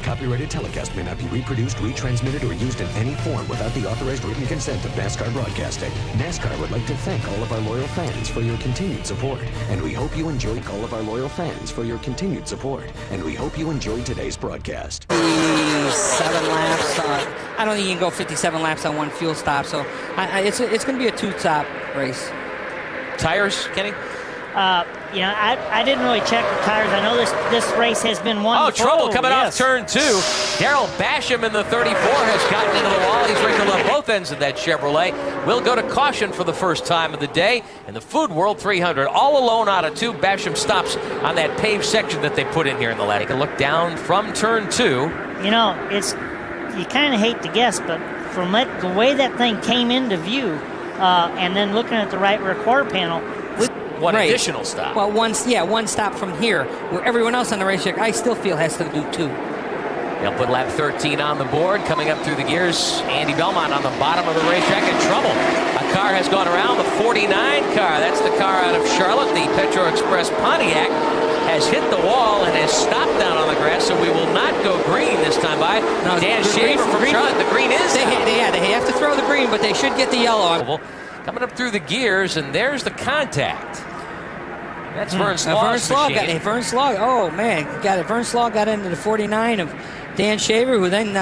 copyrighted telecast may not be reproduced, retransmitted, or used in any form without the authorized written consent of NASCAR Broadcasting. NASCAR would like to thank all of our loyal fans for your continued support, and we hope you enjoyed all of our loyal fans for your continued support, and we hope you enjoyed today's broadcast. 7 laps. I don't think you can go 57 laps on one fuel stop, so it's going to be a 2-stop race. Tires, Kenny? I didn't really check the tires. I know this race has been won. Oh, trouble coming off turn 2. Darrell Basham in the 34 has gotten into the wall. He's wrinkled up both ends of that Chevrolet. Will go to caution for the first time of the day. In the Food World 300, all alone out of 2. Basham stops on that paved section that they put in here in the lap. Take a look down from turn 2. You kind of hate to guess, but from the way that thing came into view, and then looking at the right rear quarter panel, one additional stop. Well, one stop from here, where everyone else on the racetrack, I still feel, has to do 2. They'll put lap 13 on the board. Coming up through the gears, Andy Belmont on the bottom of the racetrack in trouble. A car has gone around, the 49 car. That's the car out of Charlotte. The Petro Express Pontiac has hit the wall and has stopped down on the grass, so we will not go green this time by. No, Dan Shaver from Charlotte. The green is they have to throw the green, but they should get the yellow. Coming up through the gears, and there's the contact. That's Vern Slaw's machine. Vern Slaw, oh man, Vern Slaw got into the 49 of Dan Shaver, who then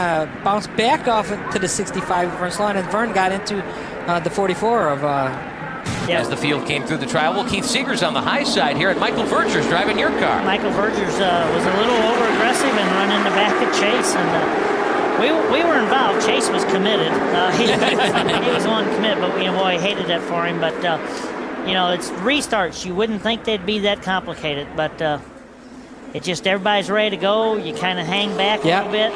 bounced back off to the 65 of Vern Slaw, and then Vern got into the 44 of... As the field came through the trial, well, Keith Seeger's on the high side here, and Michael Verger's driving your car. Michael Verger's was a little over-aggressive and running the back of Chase, and we were involved. Chase was committed. He was one commit, but boy, I hated that for him. But it's restarts. You wouldn't think they'd be that complicated, but it's just everybody's ready to go. You kind of hang back a little bit.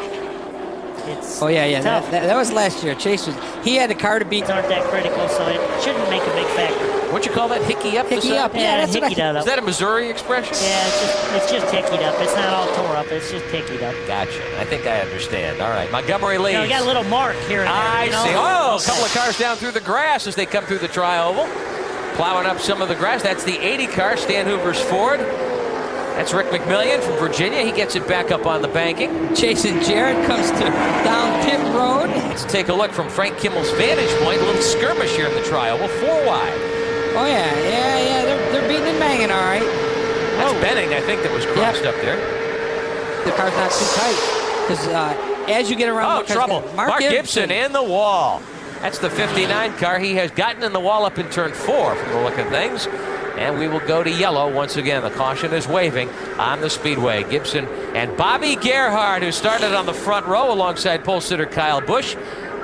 It's tough. That was last year. Chase he had a car to beat. Aren't that critical, so it shouldn't make a big factor. What'd you call that? Hickey up? Hickey up. Yeah, that's hickeyed up. Is that a Missouri expression? Yeah, it's just hickeyed up. It's not all tore up. It's just hickeyed up. Gotcha. I think I understand. All right, Montgomery leads. We got a little mark here and there. I see. Oh, a couple of cars down through the grass as they come through the tri-oval. Plowing up some of the grass. That's the 80 car, Stan Hoover's Ford. That's Rick McMillian from Virginia. He gets it back up on the banking. Jason Jarrett comes down pit road. Let's take a look from Frank Kimmel's vantage point. A little skirmish here in the tri-oval. 4 wide. Oh, yeah. They're beating and banging, all right. That's Benning, I think, that was crossed up there. The car's not too tight. Because as you get around... Oh, trouble. Mark Gibson in the wall. That's the 59 car. He has gotten in the wall up in turn 4 from the look of things. And we will go to yellow once again. The caution is waving on the speedway. Gibson and Bobby Gerhardt, who started on the front row alongside pole sitter Kyle Busch.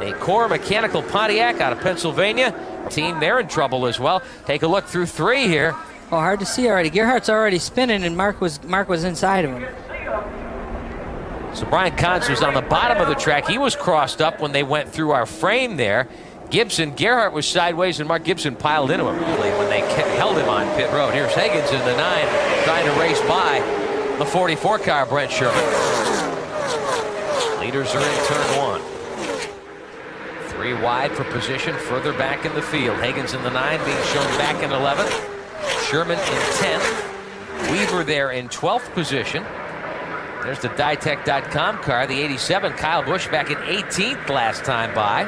A Core Mechanical Pontiac out of Pennsylvania. Team, they're in trouble as well. Take a look through 3 here. Oh, hard to see already. Gerhardt's already spinning, and Mark was inside of him. So Brian Cons was on the bottom of the track. He was crossed up when they went through our frame there. Gerhardt was sideways, and Mark Gibson piled into him when they held him on pit road. Here's Higgins in the 9 trying to race by the 44 car, Brent Sherman. Leaders are in turn 1. 3 wide for position further back in the field. Higgins in the 9 being shown back in 11th. Sherman in 10th. Weaver there in 12th position. There's the Ditech.com car, the 87. Kyle Busch back in 18th last time by.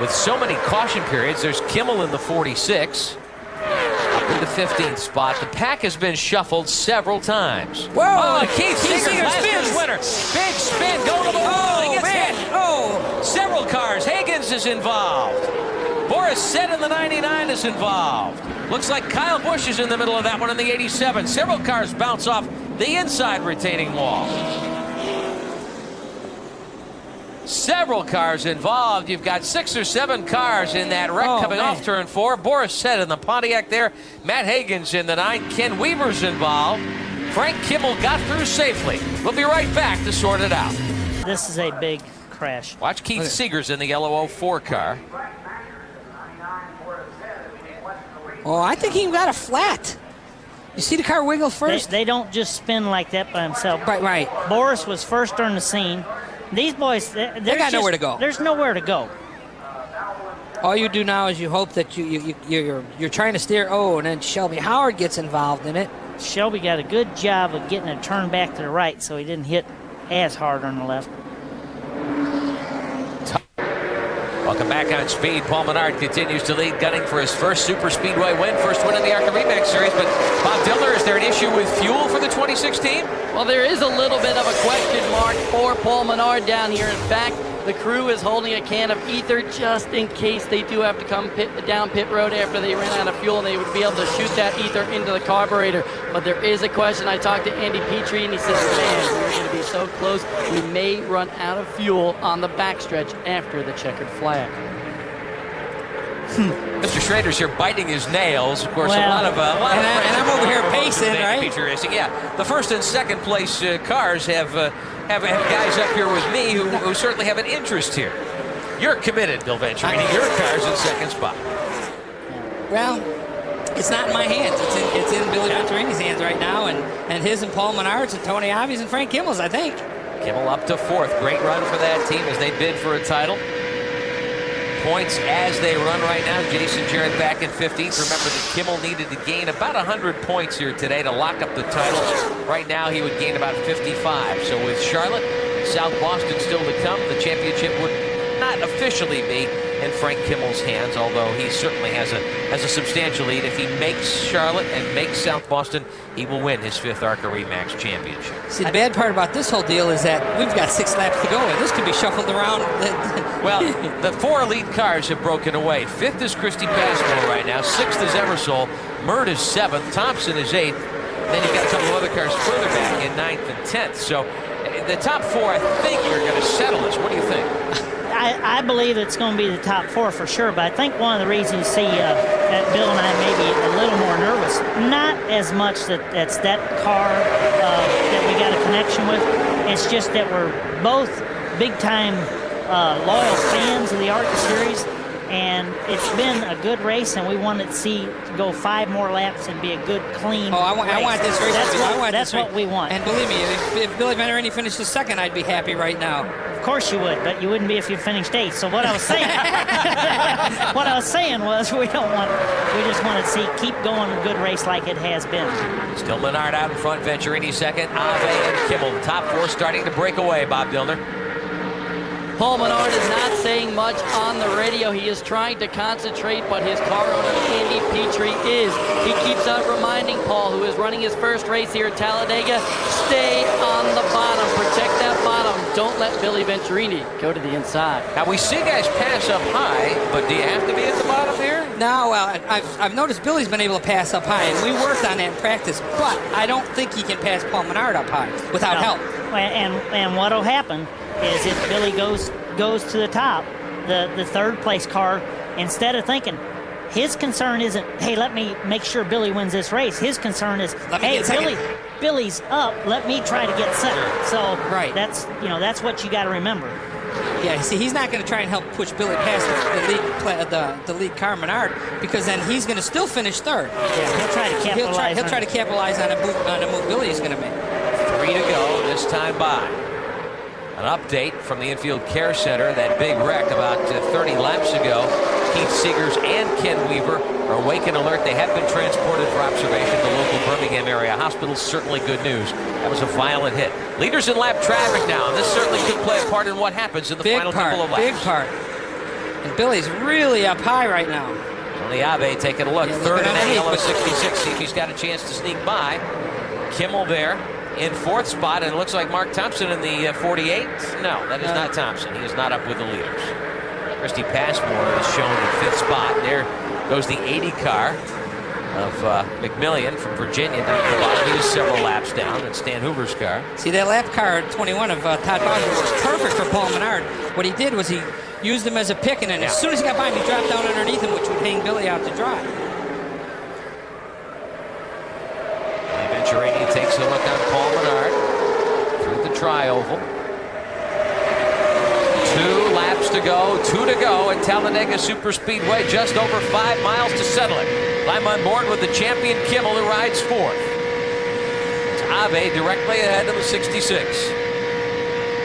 With so many caution periods, there's Kimmel in the 46. Up in the 15th spot. The pack has been shuffled several times. Whoa! Oh, Keith Seeger, last year's winner. Big spin, go to the wall. He gets hit. Oh! Several cars. Higgins is involved. Boris Sett in the 99 is involved. Looks like Kyle Busch is in the middle of that one in the 87. Several cars bounce off the inside retaining wall. Several cars involved. You've got 6 or 7 cars in that wreck coming off turn 4. Boris Sett in the Pontiac there. Matt Higgins in the 9. Ken Weaver's involved. Frank Kimmel got through safely. We'll be right back to sort it out. This is a big crash. Watch Keith Seeger's in the yellow 04 car. Oh, I think he got a flat. You see the car wiggle first? They don't just spin like that by themselves. Right. Boris was first on the scene. These boys, they got nowhere to go. There's nowhere to go. All you do now is you hope that you're trying to steer. Oh, and then Shelby Howard gets involved in it. Shelby got a good job of getting it turned back to the right so he didn't hit as hard on the left. Welcome back on speed. Paul Menard continues to lead, gunning for his first Super Speedway win, first win in the Arca Remax Series. But Bob Dillner, is there an issue with fuel for the 2016? Well, there is a little bit of a question mark for Paul Menard down here. In fact, the crew is holding a can of ether just in case they do have to come down pit road after they ran out of fuel, and they would be able to shoot that ether into the carburetor. But there is a question. I talked to Andy Petrie, and he says, man, we're going to be so close, we may run out of fuel on the backstretch after the checkered flag. Mr. Schrader's here biting his nails. Of course, Well, a lot of and I'm over here pacing, right? Petrie Racing. Yeah, the first and second place cars have guys up here with me who certainly have an interest here. You're committed, Bill Venturini. Your car's in second spot. Well, it's not in my hands. It's in Billy Venturini's hands right now, and his and Paul Menard's and Tony Avi's and Frank Kimmel's, I think. Kimmel up to fourth. Great run for that team as they bid for a title. Points as they run right now. Jason Jarrett back in 15th. Remember that Kimmel needed to gain about 100 points here today to lock up the title. Right now he would gain about 55. So with Charlotte, South Boston still to come, the championship would not officially be in Frank Kimmel's hands, although he certainly has a substantial lead. If he makes Charlotte and makes South Boston, he will win his 5th Arca Remax championship. See, the bad part about this whole deal is that we've got 6 laps to go, and this could be shuffled around. Well, the 4 elite cars have broken away. 5th is Christy Passmore right now. 6th is Eversole. Mert is 7th. Thompson is 8th. Then you've got a couple of other cars further back in 9th and 10th. So the top 4, I think, are going to settle this. What do you think? I believe it's going to be the top 4 for sure, but I think one of the reasons you see that Bill and I may be a little more nervous, not as much that it's that car that we got a connection with, it's just that we're both big-time loyal fans of the Arca Series, and it's been a good race, and we wanted to see go 5 more laps and be a good, clean I want this race. That's what we want. And believe me, if Billy Venturini finishes second, I'd be happy right now. Of course you would, but you wouldn't be if you finished 8th. So what I was saying, was we just want to see keep going a good race like it has been. Still Menard out in front, Venturini second, Ave and Kimmel. The top 4 starting to break away, Bob Dillner. Paul Menard is not saying much on the radio. He is trying to concentrate, but his car owner, Andy Petrie, is. He keeps on reminding Paul, who is running his first race here at Talladega, stay on the bottom, protect that bottom. Don't let Billy Venturini go to the inside. Now, we see guys pass up high, but do you have to be at the bottom here? No, well, I've noticed Billy's been able to pass up high, and we worked on that in practice, but I don't think he can pass Paul Menard up high without help. And what'll happen is if Billy goes to the top, the third place car, instead of thinking, his concern isn't, hey, let me make sure Billy wins this race. His concern is, hey, Billy's up, let me try to get second. So right. That's what you got to remember. Yeah, see, he's not going to try and help push Billy past the lead car Menard, because then he's going to still finish third. Yeah, he'll try to capitalize. He'll try to capitalize on a move Billy is going to make. 3 to go this time by. An update from the Infield Care Center. That big wreck about 30 laps ago. Keith Seegers and Ken Weaver are awake and alert. They have been transported for observation to local Birmingham area hospitals. Certainly good news. That was a violent hit. Leaders in lap traffic now, and this certainly could play a part in what happens in the final couple of laps. Big part. And Billy's really up high right now. Tony Ave taking a look. Yeah, third in that yellow but 66. See if he's got a chance to sneak by. Kimmel there in 4th spot, and it looks like Mark Thompson in the 48. No, that is not Thompson. He is not up with the leaders. Christy Passmore is shown in 5th spot. There goes the 80 car of McMillian from Virginia down the bottom. He was several laps down, and Stan Hoover's car. See, that lap car 21 of Todd Bosworth was perfect for Paul Menard. What he did was he used him as a pick, and then as soon as he got by him, he dropped down underneath him, which would hang Billy out to dry. Venturini takes a look on Paul Menard through the tri-oval. 2 laps to go, 2 to go at Talladega Superspeedway. Just over 5 miles to settle it. Climb on board with the champion Kimmel, who rides 4th. It's Ave directly ahead of the 66.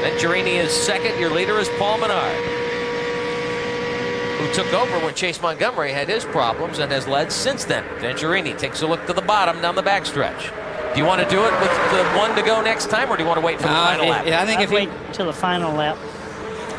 Venturini is 2nd. Your leader is Paul Menard, who took over when Chase Montgomery had his problems and has led since then. Venturini takes a look to the bottom down the backstretch. Do you want to do it with the one to go next time, or do you want to wait for the final lap? I think I'd if wait till the final lap,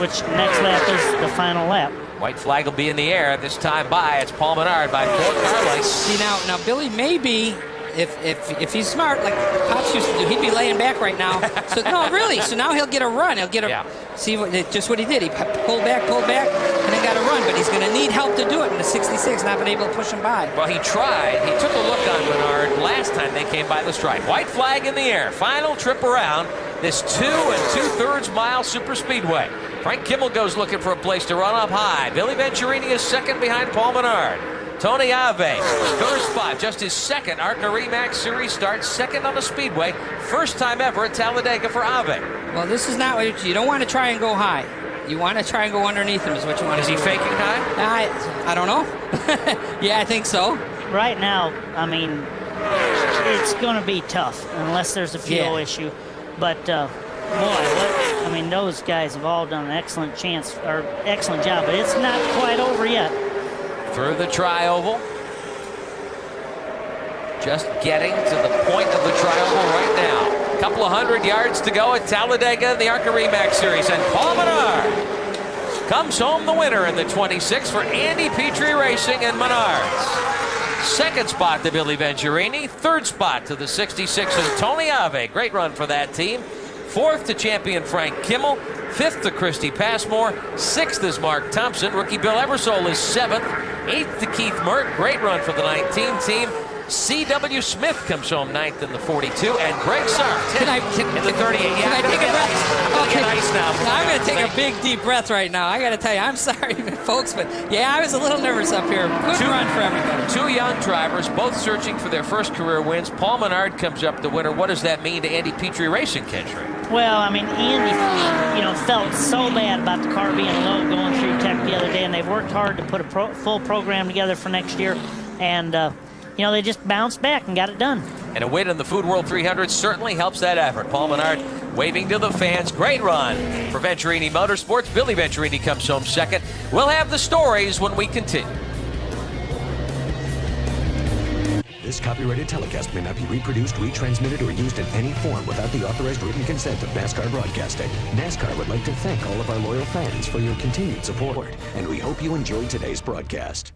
which next lap is the final lap. White flag will be in the air this time by. It's Paul Menard by 4 car lengths. See now Billy maybe if he's smart like Pops used to do, he'd be laying back right now. So no, really. So now he'll get a run. He'll get a see just what he did. He pulled back, and then got a run. But he's going to need help to do it in the 66. Not been able to push him by. Well, he tried. He took a look on Menard last time they came by the stripe. White flag in the air. Final trip around this 2 2/3 mile superspeedway. Frank Kimmel goes looking for a place to run up high. Billy Venturini is second behind Paul Menard. Tony Ave, third spot, just his second Arca Remax Series start, second on the Speedway, first time ever at Talladega for Ave. Well, this is not what you don't want to try and go high. You want to try and go underneath him is what you want to do. Is he faking high? I don't know. Yeah, I think so. Right now, I mean, it's going to be tough unless there's a fuel issue. But boy, I mean, those guys have all done an excellent job, but it's not quite over yet. Through the tri-oval. Just getting to the point of the tri-oval right now. A couple of 100 yards to go at Talladega in the Arca Remax Series. And Paul Menard comes home the winner in the 26 for Andy Petrie Racing and Menards. Second spot to Billy Venturini. Third spot to the 66 and Tony Ave. Great run for that team. Fourth to champion Frank Kimmel. Fifth to Christy Passmore. Sixth is Mark Thompson. Rookie Bill Ebersole is seventh. Eighth to Keith Mert. Great run for the 19 team. C.W. Smith comes home ninth in the 42, and Greg Sark in the 38. Can I take a breath? Okay. Nice now. I'm going to take a big, deep breath right now. I got to tell you, I'm sorry, folks, but yeah, I was a little nervous up here. Good run for everybody. 2 young drivers, both searching for their first career wins. Paul Menard comes up the winner. What does that mean to Andy Petrie Racing, Kendrick? Well, I mean, Andy, felt so bad about the car being low going through tech the other day, and they've worked hard to put a full program together for next year, and they just bounced back and got it done. And a win in the Food World 300 certainly helps that effort. Paul Menard waving to the fans. Great run for Venturini Motorsports. Billy Venturini comes home second. We'll have the stories when we continue. This copyrighted telecast may not be reproduced, retransmitted, or used in any form without the authorized written consent of NASCAR Broadcasting. NASCAR would like to thank all of our loyal fans for your continued support, and we hope you enjoyed today's broadcast.